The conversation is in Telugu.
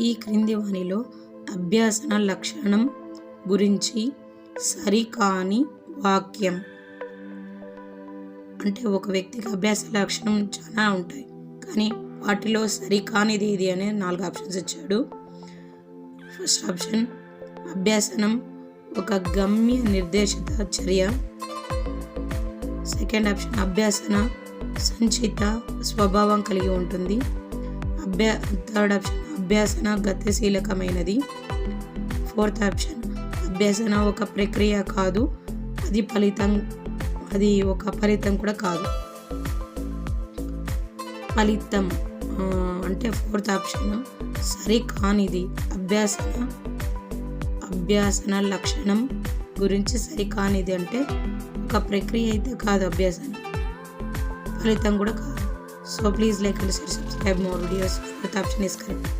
ఈ క్రింది వానిలో అభ్యాసన లక్షణం గురించి సరికాని వాక్యం. అంటే ఒక వ్యక్తికి అభ్యాస లక్షణం చాలా ఉంటాయి, కానీ వాటిలో సరికానిది ఏది అనే 4 ఆప్షన్స్ ఇచ్చాడు. ఫస్ట్ ఆప్షన్, అభ్యాసనం ఒక గమ్య నిర్దేశిత చర్య. సెకండ్ ఆప్షన్, అభ్యాసన సంచిత స్వభావం కలిగి ఉంటుంది. థర్డ్ ఆప్షన్, అభ్యాసన గతిశీలకమైనది. ఫోర్త్ ఆప్షన్, అభ్యాసన ఒక ప్రక్రియ కాదు, అది ఒక ఫలితం కూడా కాదు. ఫలితం అంటే ఫోర్త్ ఆప్షన్ సరికానిది. అభ్యాసన లక్షణం గురించి సరికానిది అంటే ఒక ప్రక్రియ అయితే కాదు, అభ్యాసన ఫలితం కూడా కాదు. So please like and share, subscribe more videos. Fourth option is correct.